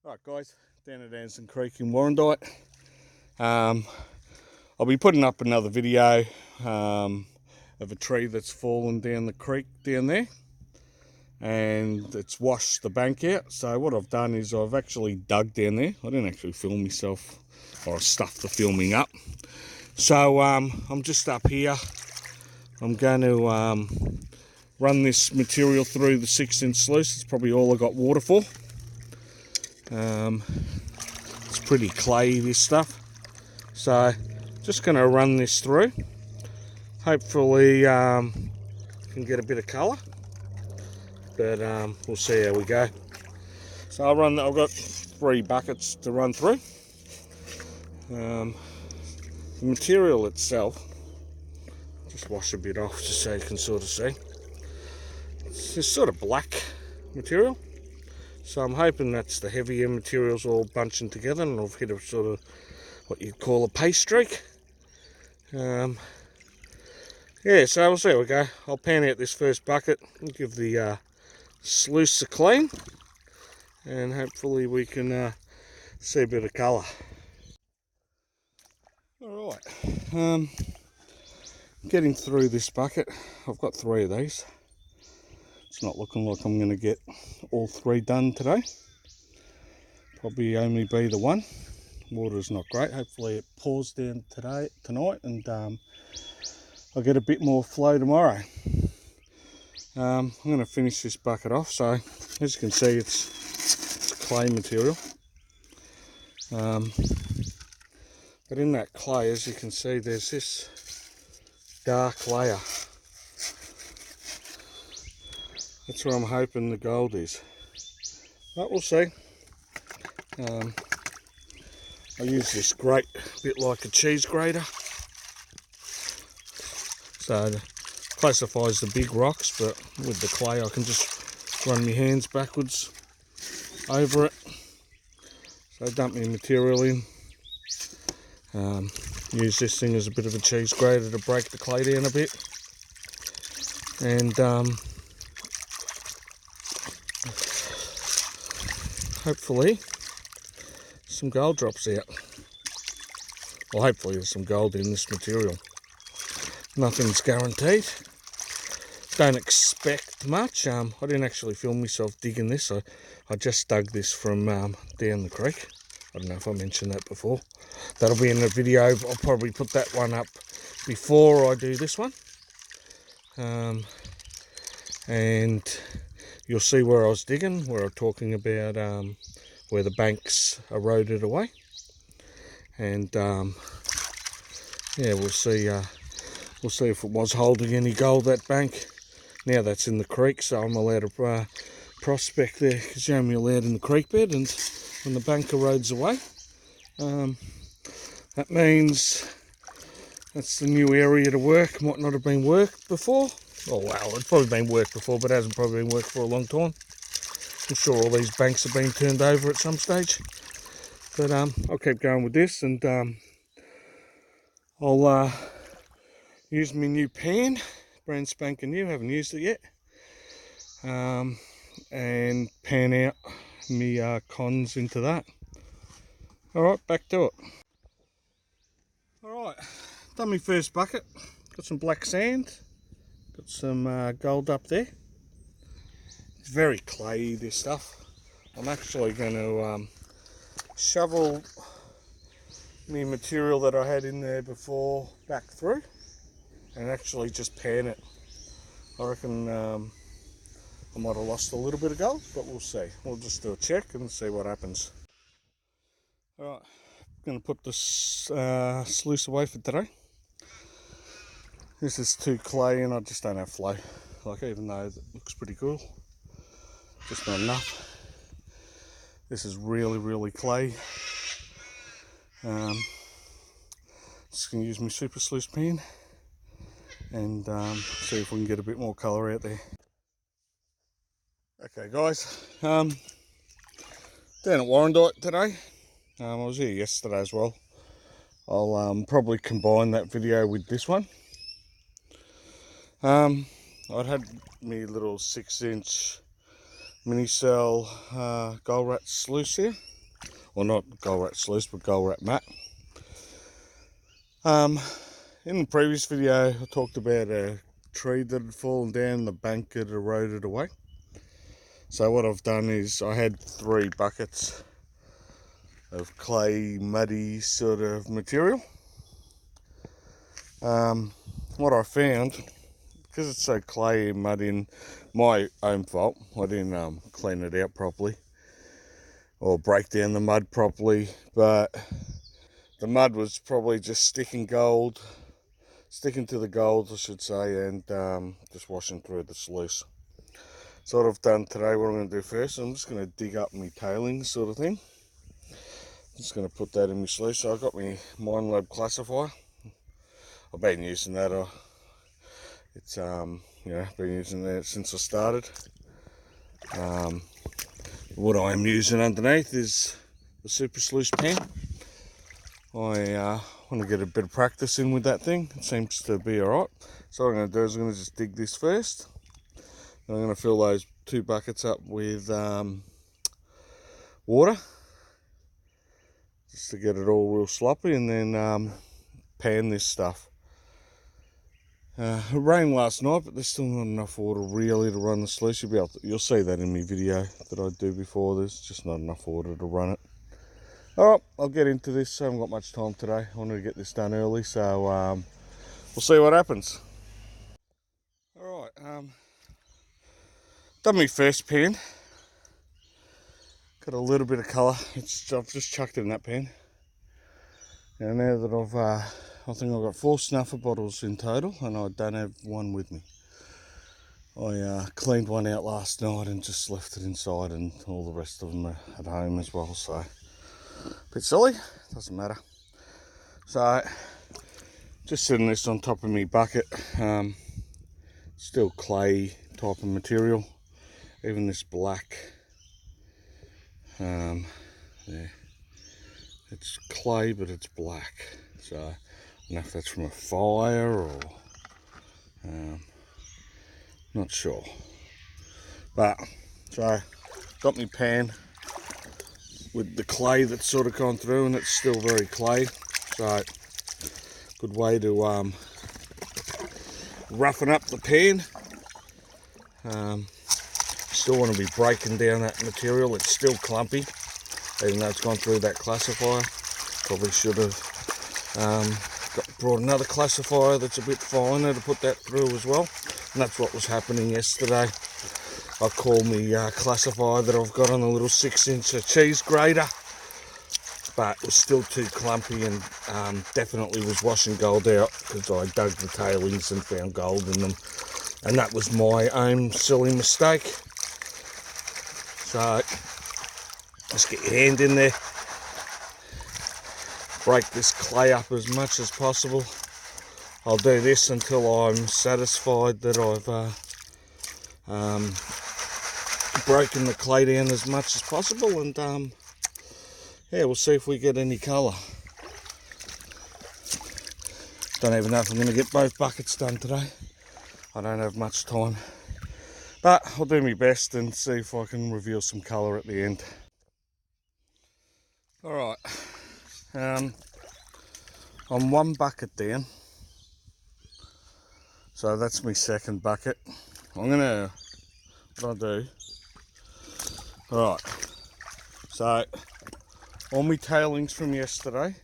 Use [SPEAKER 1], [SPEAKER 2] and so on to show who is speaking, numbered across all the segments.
[SPEAKER 1] Right guys, down at Anson Creek in Warrandyte. I'll be putting up another video of a tree that's fallen down the creek down there, and it's washed the bank out. So what I've done is I've actually dug down there. I didn't actually film myself, or I stuffed the filming up. So I'm just up here. I'm going to run this material through the 6-inch sluice. It's probably all I got water for. It's pretty clayey, this stuff, so just going to run this through. Hopefully can get a bit of colour, but we'll see how we go. So I've got 3 buckets to run through. The material itself, just wash a bit off just so you can sort of see. It's just sort of black material. So I'm hoping that's the heavier materials all bunching together, and I've hit a sort of what you'd call a paste streak. Yeah, so we'll see how we go. I'll pan out this first bucket and give the sluice a clean, and hopefully we can see a bit of colour. Alright, getting through this bucket. I've got 3 of these. It's not looking like I'm going to get all 3 done today. Probably only be the one. Water's not great. Hopefully it pours down tonight, and I'll get a bit more flow tomorrow. I'm going to finish this bucket off. So as you can see, it's clay material. But in that clay, as you can see, there's this dark layer. That's where I'm hoping the gold is. But we'll see. I use this grate a bit like a cheese grater. So it classifies the big rocks, but with the clay I can just run my hands backwards over it. So dump my material in. Use this thing as a bit of a cheese grater to break the clay down a bit. And hopefully some gold drops out. Well, hopefully there's some gold in this material. Nothing's guaranteed. Don't expect much. I didn't actually film myself digging this. I just dug this from down the creek. I don't know if I mentioned that before. That'll be in the video. I'll probably put that one up before I do this one. And you'll see where I was digging, where I'm talking about where the bank's eroded away. And yeah, we'll see if it was holding any gold, that bank. Now that's in the creek, so I'm allowed to prospect there, because you're only allowed in the creek bed. And when the bank erodes away, that means that's the new area to work. Might not have been worked before. Oh well, it's probably been worked before, but hasn't probably been worked for a long time. I'm sure all these banks have been turned over at some stage. But I'll keep going with this, and I'll use my new pan, brand spanking new, haven't used it yet, and pan out my cons into that. Alright, back to it. Alright, done my first bucket, got some black sand, got some gold up there. It's very clayey, this stuff. I'm actually going to shovel my material that I had in there before back through, and actually just pan it. I reckon I might have lost a little bit of gold, but we'll see. We'll just do a check and see what happens. Alright, I'm going to put this sluice away for today. This is too clay and I just don't have flow. Like, even though it looks pretty cool, just not enough. This is really, really clay. Just going to use my super sluice pan and see if we can get a bit more colour out there. Okay guys, down at Warrandyte today. I was here yesterday as well. I'll probably combine that video with this one. I'd had my little 6-inch mini cell gold rat sluice here. or not gold rat sluice, but gold rat mat. In the previous video, I talked about a tree that had fallen down, the bank had eroded away. So what I've done is I had 3 buckets of clay, muddy sort of material. What I found, because it's so clay and muddy, and my own fault, I didn't clean it out properly or break down the mud properly, but the mud was probably just sticking to the gold, I should say, and just washing through the sluice. So what I've done today, what I'm going to do first, I'm just going to dig up my tailings sort of thing. Just going to put that in my sluice. So I've got my mine lobe classifier. I've been using that. It's been using that since I started. What I'm using underneath is the super sluice pan. I want to get a bit of practice in with that thing. It seems to be alright. So what I'm going to do is I'm going to just dig this first. And I'm going to fill those 2 buckets up with water, just to get it all real sloppy, and then pan this stuff. It rained last night, but there's still not enough water really to run the sluice. You'll see that in my video that I do before. There's just not enough water to run it. Alright, I'll get into this. I haven't got much time today. I wanted to get this done early, so we'll see what happens. Alright, done my first pan. Got a little bit of colour. I've just chucked it in that pan. And now that I think I've got 4 snuffer bottles in total, and I don't have one with me. I cleaned one out last night and just left it inside, and all the rest of them are at home as well, so a bit silly, doesn't matter. So just setting this on top of my bucket. Still clay type of material, even this black, yeah, it's clay but it's black, so I don't know if that's from a fire or not sure. But so got my pan with the clay that's sort of gone through, and it's still very clay, so good way to roughen up the pan. Still want to be breaking down that material. It's still clumpy, even though it's gone through that classifier. Probably should have brought another classifier that's a bit finer to put that through as well. And that's what was happening yesterday. I called my classifier that I've got on a little 6-inch cheese grater, but it was still too clumpy, and definitely was washing gold out, because I dug the tailings and found gold in them, and that was my own silly mistake. So just get your hand in there, break this clay up as much as possible. I'll do this until I'm satisfied that I've broken the clay down as much as possible, and yeah, we'll see if we get any colour. Don't even know if I'm going to get both buckets done today. I don't have much time, but I'll do my best and see if I can reveal some colour at the end. Alright, I'm 1 bucket down, so that's my second bucket. What I'll do, alright, so all my tailings from yesterday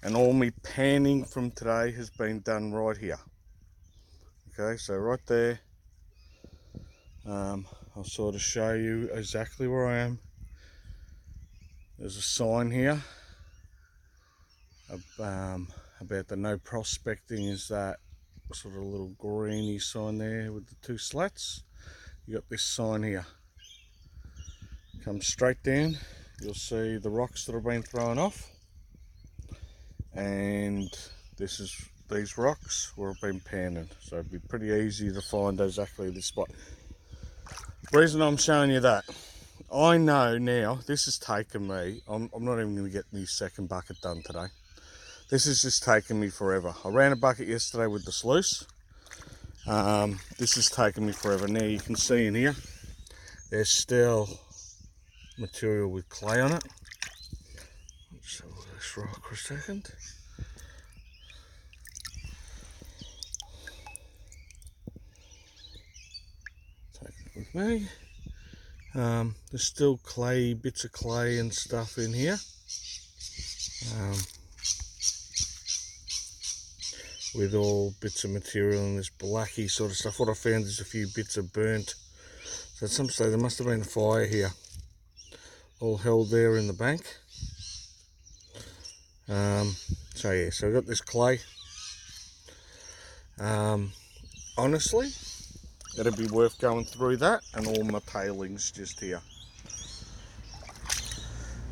[SPEAKER 1] and all my panning from today has been done right here. Okay, so right there, I'll sort of show you exactly where I am. There's a sign here about the no prospecting, is that sort of little greeny sign there with the 2 slats. You got this sign here. Come straight down, you'll see the rocks that have been thrown off, and these rocks where I've been panning, so it'd be pretty easy to find exactly the spot. The reason I'm showing you that, I know now this has taken me, I'm not even going to get my second bucket done today. This has just taken me forever. I ran a bucket yesterday with the sluice. This has taken me forever. Now you can see in here, there's still material with clay on it. Just have this rock for a second. Take it with me. There's still clay, bits of clay and stuff in here. With all bits of material and this blacky sort of stuff. What I found is a few bits of burnt. So at some stage there must have been a fire here. All held there in the bank. So yeah, so I've got this clay. Honestly, it'd be worth going through that and all my tailings just here.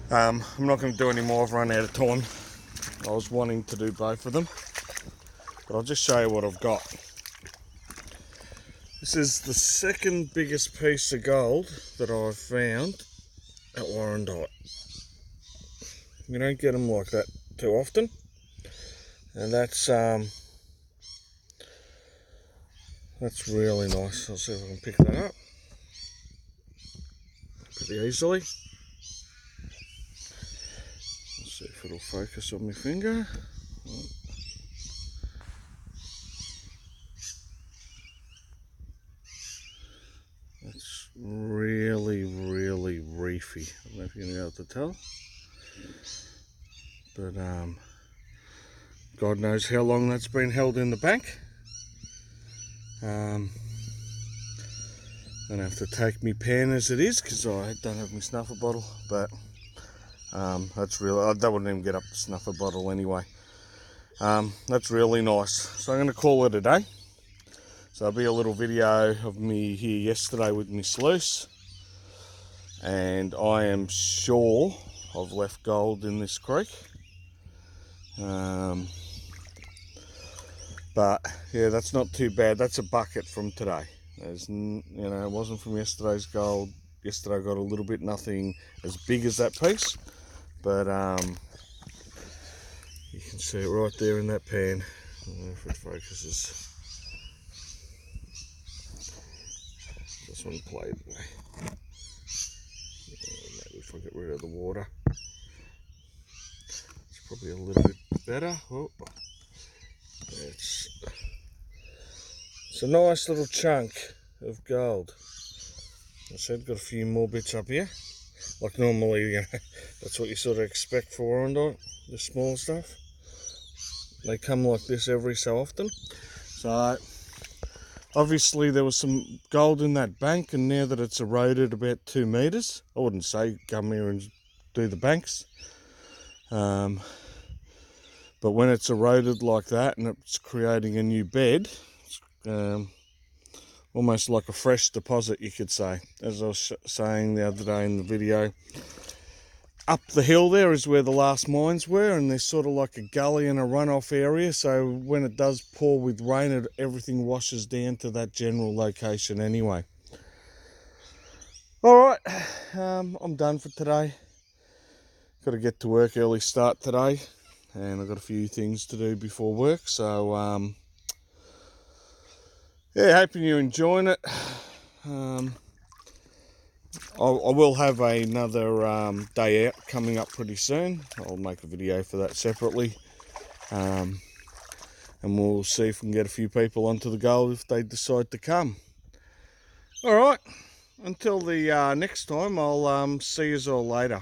[SPEAKER 1] I'm not going to do any more, I've run out of time. I was wanting to do both of them, but I'll just show you what I've got. This is the second biggest piece of gold that I've found at Warrandyte. You don't get them like that too often, and that's really nice. I'll see if I can pick that up pretty easily. Let's see if it'll focus on my finger. That's really reefy. I don't know if you're going to be able to tell, but God knows how long that's been held in the bank. I'm gonna have to take my pen as it is because I don't have my snuffer bottle, but that's really, that wouldn't even get up the snuffer bottle anyway. That's really nice. So I'm gonna call it a day. So there'll be a little video of me here yesterday with my sluice, and I am sure I've left gold in this creek. But yeah, that's not too bad. That's a bucket from today. There's, you know, it wasn't from yesterday's gold. Yesterday I got a little bit, nothing as big as that piece, but you can see it right there in that pan. I don't know if it focuses. This one played away. Maybe if I get rid of the water, it's probably a little bit better. Oh. It's a nice little chunk of gold. I said, got a few more bits up here. Like normally, you know, that's what you sort of expect for Warrandyte, the small stuff. They come like this every so often. So obviously there was some gold in that bank, and now that it's eroded about 2 meters, I wouldn't say come here and do the banks. But when it's eroded like that and it's creating a new bed, it's almost like a fresh deposit, you could say. As I was saying the other day in the video, up the hill there is where the last mines were, and there's sort of like a gully and a runoff area, so when it does pour with rain, everything washes down to that general location anyway. Alright, I'm done for today. Got to get to work, early start today, and I've got a few things to do before work, so yeah, hoping you're enjoying it. I will have another day out coming up pretty soon. I'll make a video for that separately, and we'll see if we can get a few people onto the gold if they decide to come. Alright, until the next time, I'll see you all later.